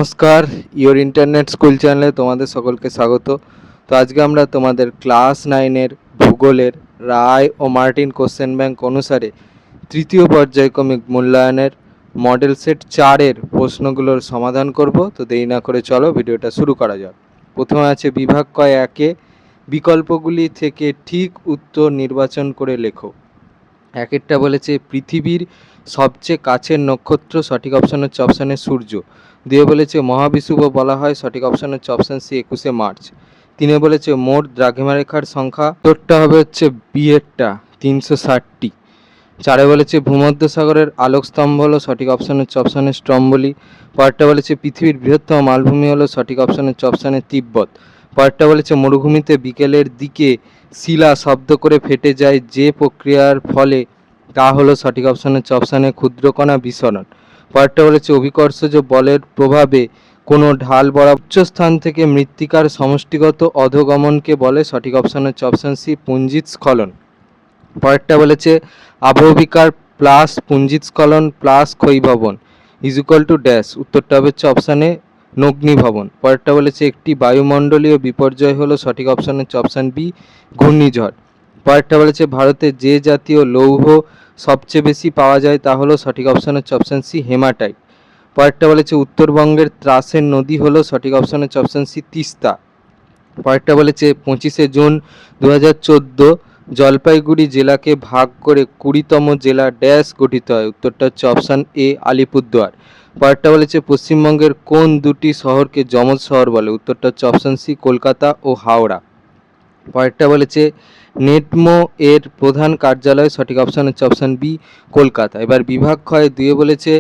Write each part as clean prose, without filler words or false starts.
নমস্কার, your internet school চ্যানেলে তোমাদের সকলকে স্বাগত। তো আজকে আমরা তোমাদের ক্লাস 9-এর ভূগোলের রায় ও মার্টিন কোশ্চেন ব্যাংক অনুসারে তৃতীয় পর্যায়ক্রমিক মূল্যায়নের মডেল সেট 4-এর প্রশ্নগুলোর সমাধান করব। তো দেরি না করে চলো ভিডিওটা শুরু করা যাক। প্রথমে আছে বিভাগ ক 1-এ বিকল্পগুলি থেকে ঠিক উত্তর নির্বাচন করে লেখো। একেরটা বলেছে পৃথিবীর সবচেয়ে কাছের নক্ষত্র, সঠিক অপশন হচ্ছে অপশানে সূর্য। দিয়ে বলেছে মহাবিষুব বলা হয়, সঠিক অপশন হচ্ছে অপশান সি 21শে মার্চ। তিনে বলেছে মোট দ্রাঘিমারেখার সংখ্যা, উত্তরটা হবে হচ্ছে বিয়েরটা 360টি। চারে বলেছে ভূমধ্যসাগরের আলোকস্তম্ভ হলো, সঠিক অপশন হচ্ছে অপশানে স্ট্রম্বলি। পরেরটা বলেছে পৃথিবীর বৃহত্তম মালভূমি হলো, সঠিক অপশন হচ্ছে অপশানে তিব্বত। পরেরটা বলেছে মরুভূমিতে বিকেলের দিকে শিলা শব্দ করে ফেটে যায় যে প্রক্রিয়ার ফলে, তা হলো সঠিক অপশন হচ্ছে অপশানে ক্ষুদ্রকণা বিস্ফোরণ। পরেরটা বলেছে অভিকর্ষজ বলের প্রভাবে কোনো ঢাল বরাবর উচ্চ স্থান থেকে মৃত্তিকার সমষ্টিগত অধোগমনকে বলে, সঠিক অপশন হচ্ছে অপশান সি পুঞ্জিত স্খলন। পরেরটা বলেছে আবহবিকার প্লাস পুঞ্জিত স্খলন প্লাস ক্ষয়ীভবন ইজ ইকুয়াল টু ড্যাশ, উত্তরটা হবে হচ্ছে অপশানে নগ্নিভবন। পরেরটা বলেছে একটি বায়ুমণ্ডলীয় বিপর্যয় হলো, সঠিক অপশন হচ্ছে অপশান বি ঘূর্ণিঝড়। পরেরটা বলেছে ভারতে যে জাতীয় লৌহ সবচেয়ে বেশি পাওয়া যায় তা হলো, সঠিক অপশন হচ্ছে অপশান সি হেমাটাইট। পরেরটা বলেছে উত্তরবঙ্গের ত্রাসের নদী হলো, সঠিক অপশন হচ্ছে অপশান সি তিস্তা। পরেরটা বলেছে 25শে জুন 2014 জলপাইগুড়ি জেলাকে ভাগ করে 20তম জেলা ড্যাশ গঠিত হয়, উত্তরটা হচ্ছে অপশান এ আলিপুরদুয়ার। পরেরটা বলেছে পশ্চিমবঙ্গের কোন দুটি শহরকে যমজ শহর বলে, উত্তরটা হচ্ছে অপশান সি কলকাতা ও হাওড়া। পরেরটা বলেছে নেটমো এর প্রধান কার্যালয়, সঠিক অপশান হচ্ছে অপশান বি কলকাতা। এবার বিভাগ ক্ষয় 2 বলেছে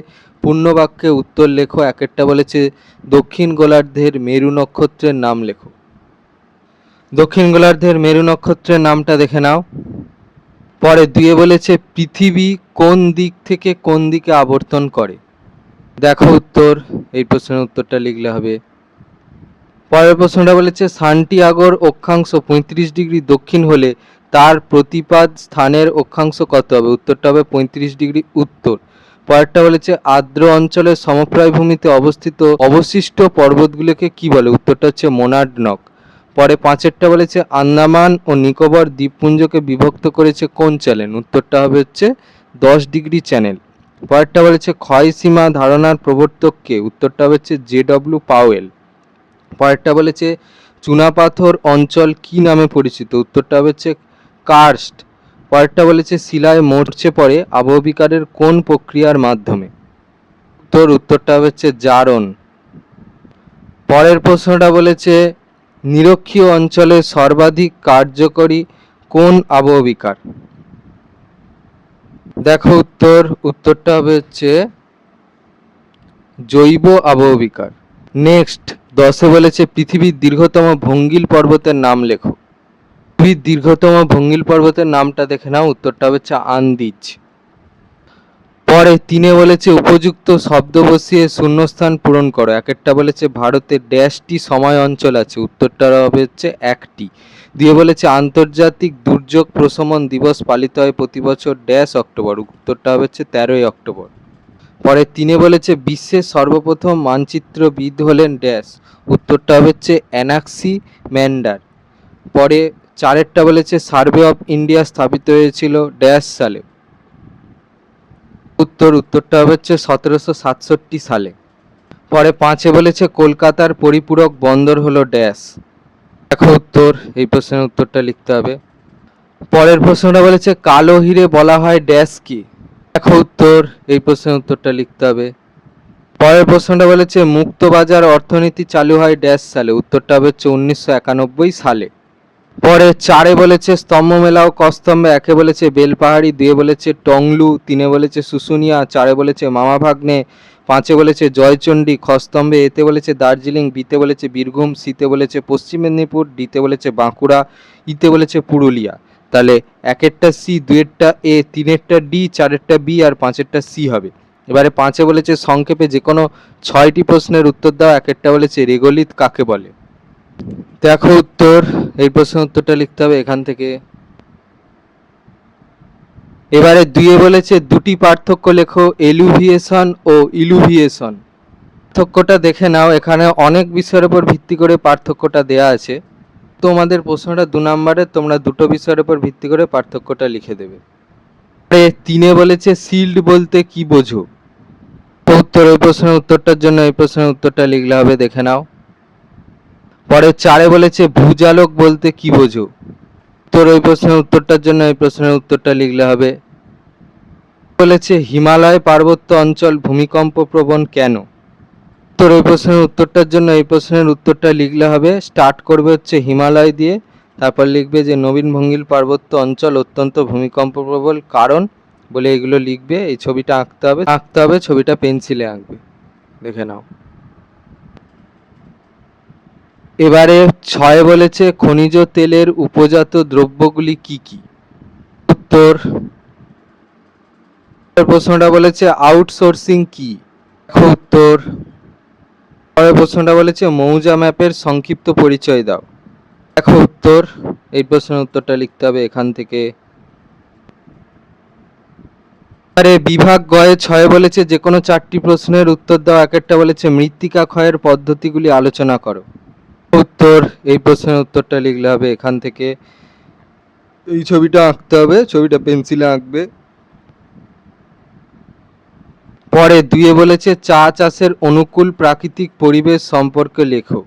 পূর্ণবাক্যে উত্তর লেখো। একেরটা বলেছে দক্ষিণ গোলার্ধের মেরু নক্ষত্রের নাম লেখো। দক্ষিণ গোলার্ধের মেরু নক্ষত্রের নামটা দেখে নাও। পরে 2 বলেছে পৃথিবী কোন দিক থেকে কোন দিকে আবর্তন করে। দেখো উত্তর, এই প্রশ্নের উত্তরটা লিখলে হবে। পরের প্রশ্নটা বলেছে সান্টিয়াগোর অক্ষাংশ 35 ডিগ্রি দক্ষিণ হলে তার প্রতিপাদ স্থানের অক্ষাংশ কত হবে, উত্তরটা হবে 35 ডিগ্রি উত্তর। পরেরটা বলেছে আর্দ্র অঞ্চলের সমপ্রায় ভূমিতে অবস্থিত অবশিষ্ট পর্বতগুলোকে কি বলে, উত্তরটা হচ্ছে মোনাডনক। পরে 5এরটা বলেছে আন্দামান ও নিকোবর দ্বীপপুঞ্জকে বিভক্ত করেছে কোন চ্যানেল, উত্তরটা হবে হচ্ছে 10 ডিগ্রি চ্যানেল। পরেরটা বলেছে ক্ষয়সীমা ধারণার প্রবর্তককে, উত্তরটা হচ্ছে জে.ডব্লিউ. পাওয়েল। পরেরটা বলেছে চুনাপাথর অঞ্চল কি নামে পরিচিত, উত্তরটা হচ্ছে কার্স্ট। পরেরটা বলেছে শিলায় মরচে পড়ে আবহবিকারের কোন প্রক্রিয়ার মাধ্যমে, উত্তরটা হচ্ছে জারণ। পরের প্রশ্নটা বলেছে নিরক্ষীয় অঞ্চলে সর্বাধিক কার্যকরী কোন আবহবিকার। দেখো উত্তরটা হবে হচ্ছে জৈব আবহবিকার। নেক্সট 10 বলেছে পৃথিবীর দীর্ঘতম ভঙ্গিল পর্বতের নাম লেখো। পৃথিবীর দীর্ঘতম ভঙ্গিল পর্বতের নামটা দেখে নাও, উত্তরটা হচ্ছে আন্দিজ। পরে 3 বলেছে উপযুক্ত শব্দ বসিয়ে শূন্যস্থান পূরণ করো। একেরটা বলেছে ভারতে ড্যাশটি সময় অঞ্চল আছে, উত্তরটা হবে হচ্ছে 1টি। 2 বলেছে আন্তর্জাতিক দুর্যোগ প্রশমন দিবস পালিত হয় প্রতি বছর ড্যাশ অক্টোবর, উত্তরটা হচ্ছে 13ই অক্টোবর। পরে 3 বলেছে বিশ্বের সর্বপ্রথম মানচিত্রবিদ হলেন ড্যাশ, উত্তরটা হচ্ছে অ্যানাক্সিম্যান্ডার। পরে 4এরটা বলেছে সার্ভে অফ ইন্ডিয়া স্থাপিত হয়েছিল ড্যাশ সালে, উত্তরটা হচ্ছে 1767 সালে। পরে 5 বলেছে কলকাতার পরিপূরক বন্দর হলো ড্যাশ। দেখো উত্তর, এই প্রশ্নের উত্তরটা লিখতে হবে। পরের প্রশ্নটা বলেছে কালো হিরে বলা হয় ড্যাশ কি। দেখো উত্তর, এই প্রশ্নের উত্তরটা লিখতে হবে। পরের প্রশ্নটা বলেছে মুক্তবাজার অর্থনীতি চালু হয় ড্যাশ সালে, উত্তরটা হচ্ছে 1991 সালে। পরে 4 বলেছে স্তম্ভ মেলাও কস্তম্ভে। 1 বলেছে বেলপাহাড়ি, 2 বলেছে টংলু, 3 বলেছে শুশুনিয়া, 4 বলেছে মামাভাগ্নে, 5 বলেছে জয়চণ্ডী, খস্তম্ভে, এতে বলেছে দার্জিলিং, বিতে বলেছে বীরভূম, সিতে বলেছে পশ্চিম মেদিনীপুর, ডিতে বলেছে বাঁকুড়া, ইতে বলেছে পুরুলিয়া। তাহলে 1এরটা সি, 2এরটা এ, 3এরটা ডি, 4এরটা বি আর 5এরটা সি হবে। এবারে 5 বলেছে সংক্ষেপে যে কোনো 6টি প্রশ্নের উত্তর দাও। 1এরটা বলেছে রেগোলিথ কাকে বলে। দেখো উত্তর, এই প্রশ্নের উত্তরটা লিখতে হবে এখান থেকে। এবারে 2 বলেছে দুটি পার্থক্য লেখো এলুভিয়েশন ও ইলুভিয়েশন। পার্থক্যটা দেখে নাও, এখানে অনেক বিষয়ের উপর ভিত্তি করে পার্থক্যটা দেয়া আছে। তোমাদের প্রশ্নটা 2 নম্বরে, তোমরা দুটো বিষয়ের উপর ভিত্তি করে পার্থক্যটা লিখে দেবে। 3-এ বলেছে শিল্ড বলতে কি বোঝো? উত্তর, ওই প্রশ্নের উত্তরটার জন্য এই প্রশ্নের উত্তরটা লিখলে হবে, দেখে নাও। পরে 4-এ বলেছে ভূজালক বলতে কি বোঝো? উত্তর, ওই প্রশ্নের উত্তরটার জন্য এই প্রশ্নের উত্তরটা লিখলে হবে। বলেছে হিমালয় পার্বত্য অঞ্চল ভূমিকম্প প্রবণ কেন? উত্তর, ওই প্রশ্নের উত্তরটার জন্য এই প্রশ্নের উত্তরটা লিখলে হবে। স্টার্ট করবে হচ্ছে হিমালয় দিয়ে, তারপর লিখবে যে নবীন ভঙ্গিল পার্বত্য অঞ্চল অত্যন্ত ভূমিকম্প প্রবল কারণ বলে এগুলো লিখবে। এই ছবিটা আঁকতে হবে, ছবিটা পেন্সিলে আঁকবে, দেখে নাও। এবারে 6 বলেছে খনিজ তেলের উপজাত দ্রব্যগুলি কি কি? উত্তর, প্রশ্নটা বলেছে আউটসোর্সিং কি? উত্তর, পরের প্রশ্নটা বলেছে মৌজা ম্যাপের সংক্ষিপ্ত পরিচয় দাও। দেখো উত্তর, এই প্রশ্নের উত্তরটা লিখতে হবে এখান থেকে। আরে বিভাগ গয়ে 6 বলেছে যে কোনো 4টি প্রশ্নের উত্তর দাও। এক একটা বলেছে মৃত্তিকা ক্ষয়ের পদ্ধতিগুলি আলোচনা করো। উত্তর, এই প্রশ্নের উত্তরটা লিখলে হবে এখান থেকে। এই ছবিটা আঁকতে হবে, ছবিটা পেন্সিলে আঁকবে। পরে 2-এ বলেছে চা চাষের অনুকূল প্রাকৃতিক পরিবেশ সম্পর্কে লেখো।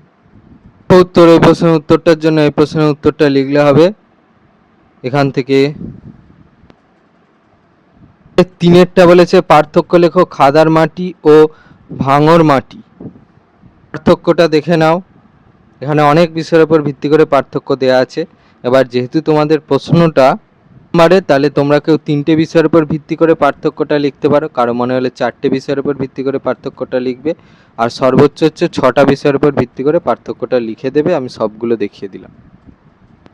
উত্তর, এই প্রশ্নের উত্তরটার জন্য এই প্রশ্নের উত্তরটা লিখলে হবে এখান থেকে। 3-এরটা বলেছে পার্থক্য লেখো খাদার মাটি ও ভাঙর মাটি। পার্থক্যটা দেখে নাও, এখানে অনেক বিষয়ের উপর ভিত্তি করে পার্থক্য দেয়া আছে। এবার যেহেতু তোমাদের প্রশ্নটা মারে, তাহলে তোমরা কেউ 3টে বিষয়ের উপর ভিত্তি করে পার্থক্যটা লিখতে পারো, কারো মনে হলে 4টে বিষয়ের উপর ভিত্তি করে পার্থক্যটা লিখবে, আর সর্বোচ্চ হচ্ছে 6টা বিষয়ের উপর ভিত্তি করে পার্থক্যটা লিখে দেবে। আমি সবগুলো দেখিয়ে দিলাম।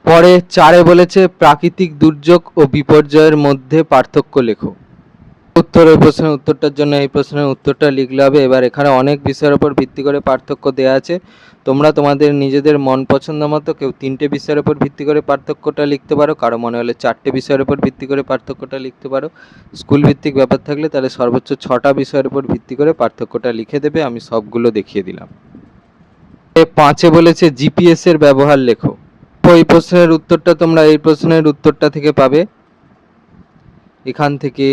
পরে 4-এ বলেছে প্রাকৃতিক দুর্যোগ ও বিপর্যয়ের মধ্যে পার্থক্য লেখো। উত্তর, ওই প্রশ্নের উত্তরটার জন্য এই প্রশ্নের উত্তরটা লিখলে হবে। এবার এখানে অনেক বিষয়ের উপর ভিত্তি করে পার্থক্য দেওয়া আছে, তোমরা তোমাদের নিজেদের মন পছন্দ মতো কেউ 3টে বিষয়ের উপর ভিত্তি করে পার্থক্যটা লিখতে পারো, কারো মনে হলে 4টে বিষয়ের উপর ভিত্তি করে পার্থক্যটা লিখতে পারো। স্কুল ভিত্তিক ব্যাপার থাকলে তাহলে সর্বোচ্চ 6টা বিষয়ের উপর ভিত্তি করে পার্থক্যটা লিখে দেবে। আমি সবগুলো দেখিয়ে দিলাম। 5-এ বলেছে জিপিএস এর ব্যবহার লেখো। এই প্রশ্নের উত্তরটা তোমরা এই প্রশ্নের উত্তরটা থেকে পাবে, এখান থেকে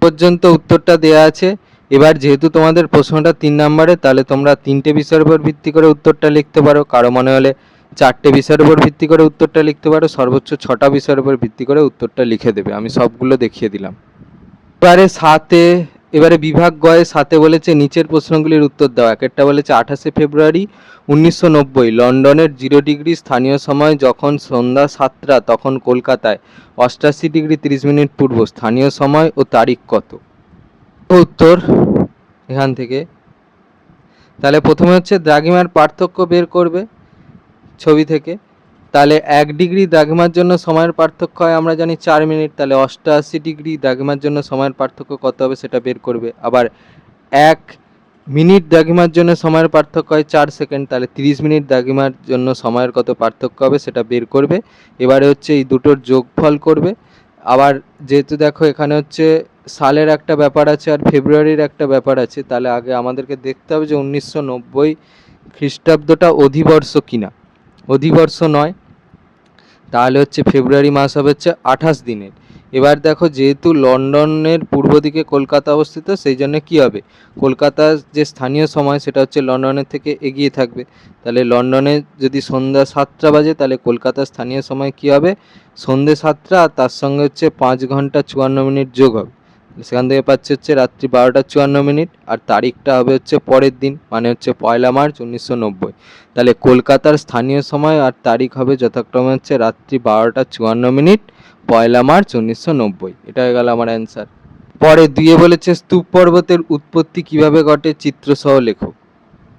পর্যন্ত উত্তরটা দেয়া আছে। এবার যেহেতু তোমাদের প্রশ্নটা 3 নম্বরে, তাহলে তোমরা 3টে বিষয়ের উপর ভিত্তি করে উত্তরটা লিখতে পারো, কারো মনে হলে 4টে বিষয়ের উপর ভিত্তি করে উত্তরটা লিখতে পারো, সর্বোচ্চ 6টা বিষয়ের উপর ভিত্তি করে উত্তরটা লিখে দেবে। আমি সবগুলো দেখিয়ে দিলাম। এবারে বিভাগ গয়ে 7-এ বলেছে নিচের প্রশ্নগুলির উত্তর দাও। এক একটা বলেছে 28শে ফেব্রুয়ারি 1990 লন্ডনের 0 ডিগ্রি স্থানীয় সময় যখন সন্ধ্যা 7টা তখন কলকাতায় 88 ডিগ্রি 30 মিনিট পূর্ব স্থানীয় সময় ও তারিখ কত? উত্তর, এখান থেকে। তাহলে প্রথমে হচ্ছে দ্রাঘিমার পার্থক্য বের করবে ছবি থেকে। তাহলে 1 ডিগ্রি দ্রাঘিমার জন্য সময়ের পার্থক্য হয় আমরা জানি 4 মিনিট, তাহলে 88 ডিগ্রি দ্রাঘিমার জন্য সময়ের পার্থক্য কত হবে সেটা বের করবে। আবার 1 মিনিট দ্রাঘিমার জন্য সময়ের পার্থক্য হয় 4 সেকেন্ড, তাহলে 30 মিনিট দ্রাঘিমার জন্য সময়ের কত পার্থক্য হবে সেটা বের করবে। এবারে হচ্ছে এই দুটোর যোগফল করবে। আবার যেহেতু দেখো এখানে হচ্ছে সালের একটা ব্যাপার আছে আর ফেব্রুয়ারির একটা ব্যাপার আছে, তাহলে আগে আমাদেরকে দেখতে হবে যে 1990 খ্রিস্টাব্দটা অধিবর্ষ কিনা। অধিবর্ষ নয়, তাহলে হচ্ছে ফেব্রুয়ারি মাস হবে হচ্ছে 28 দিনের। এবার দেখো যেহেতু লন্ডনের পূর্ব দিকে কলকাতা অবস্থিত, সেই জন্য কী হবে, কলকাতার যে স্থানীয় সময় সেটা হচ্ছে লন্ডনের থেকে এগিয়ে থাকবে। তাহলে লন্ডনে যদি সন্ধ্যা 7টা বাজে, তাহলে কলকাতার স্থানীয় সময় কী হবে, সন্ধ্যে 7টা, আর তার সঙ্গে হচ্ছে 5 ঘন্টা 54 মিনিট যোগ হবে। সেখান থেকে পাচ্ছে হচ্ছে রাত্রি 12টা 54 মিনিট, আর তারিখটা হবে হচ্ছে পরের দিন, মানে হচ্ছে 1 মার্চ 1990। তাহলে কলকাতার স্থানীয় সময় আর তারিখ হবে যথাক্রমে হচ্ছে রাত্রি 12টা 54 মিনিট 1 মার্চ 1990। এটা হয়ে গেল আমার অ্যান্সার। পরে 2-এ বলেছে স্তূপ পর্বতের উৎপত্তি কিভাবে ঘটে চিত্রসহ লেখো।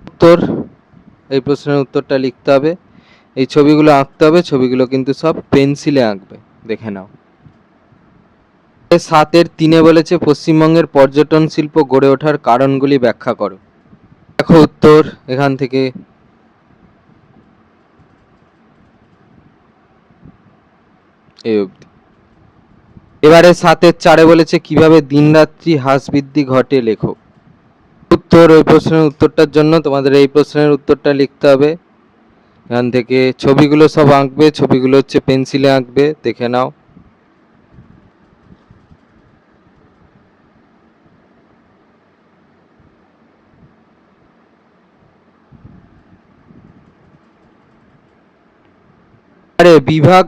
উত্তর, এই প্রশ্নের উত্তরটা লিখতে হবে, এই ছবিগুলো আঁকতে হবে, ছবিগুলো কিন্তু সব পেন্সিলে আঁকবে, দেখে নাও। 7-এর 3-এ বলেছে পশ্চিমবঙ্গের পর্যটন শিল্প গড়ে ওঠার কারণগুলি ব্যাখ্যা করো। দেখো উত্তর, এখান থেকে। এই অবধি। এবারে 7-এর 4-এ বলেছে কিভাবে দিনরাত্রি হ্রাস বৃদ্ধি ঘটে লেখো। ওই প্রশ্নের উত্তরটার জন্য তোমাদের এই প্রশ্নের উত্তরটা লিখতে হবে। এখান থেকে ছবিগুলো সব আঁকবে, ছবিগুলো হচ্ছে পেন্সিলে আঁকবে, দেখে নাও। আরে বিভাগ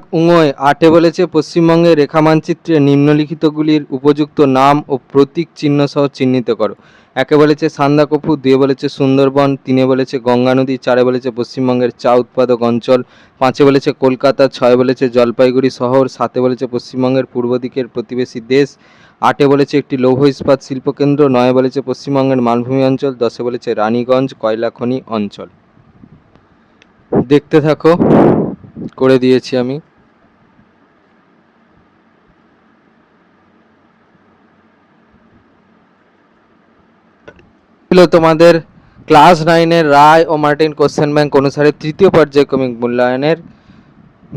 8 বলেছে পশ্চিমবঙ্গের রেখা মানচিত্রে নিম্নলিখিতগুলির উপযুক্ত নাম ও প্রতীক চিহ্ন সহ চিহ্নিত করো। 1 বলেছে সান্দাকফু, 2 বলেছে সুন্দরবন, 3 বলেছে গঙ্গা নদী, 4 বলেছে পশ্চিমবঙ্গের চা উৎপাদক অঞ্চল, 5 বলেছে কলকাতা, 6 বলেছে জলপাইগুড়ি শহর, 7 বলেছে পশ্চিমবঙ্গের পূর্ব দিকের প্রতিবেশী দেশ, 8 বলেছে একটি লৌহ ইস্পাত শিল্পকেন্দ্র, 9 বলেছে পশ্চিমবঙ্গের মালভূমি অঞ্চল, 10 বলেছে রানীগঞ্জ কয়লা খনি অঞ্চল। দেখতে থাকো, করে দিয়েছি আমি। ছিল তোমাদের ক্লাস 9-এর রায় ও মার্টিন কোশ্চেন ব্যাংক অনুসারে তৃতীয় পর্যায়ক্রমিক মূল্যায়নের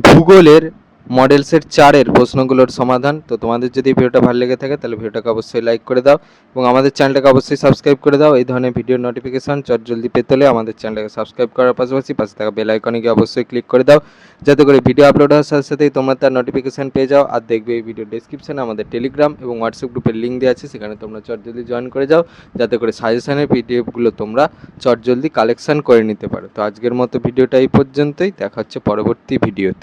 ভূগোলের মডেল সেট 4-এর প্রশ্নগুলোর সমাধান। তো তোমাদের যদি ভিডিওটা ভালো লেগে থাকে তাহলে ভিডিওটাকে অবশ্যই লাইক করে দাও এবং আমাদের চ্যানেলটাকে অবশ্যই সাবস্ক্রাইব করে দাও। এই ধরনের ভিডিও নোটিফিকেশন জলদি পেতে হলে আমাদের চ্যানেলটাকে সাবস্ক্রাইব করার পাশাপাশি পাশে থাকা বেল আইকনে গিয়ে অবশ্যই ক্লিক করে দাও, যাতে করে ভিডিও আপলোড হওয়ার সাথে সাথেই তোমরা তার নোটিফিকেশন পেয়ে যাও। আর দেখবে এই ভিডিও ডেসক্রিপশনে আমাদের টেলিগ্রাম এবং হোয়াটসঅ্যাপ গ্রুপের লিঙ্ক দেওয়া আছে, সেখানে তোমরা জলদি জয়েন করে যাও, যাতে করে সাজেশনের পিডিএফগুলো তোমরা জলদি কালেকশন করে নিতে পারো। তো আজকের মতো ভিডিওটা এই পর্যন্তই, দেখা হচ্ছে পরবর্তী ভিডিওতে।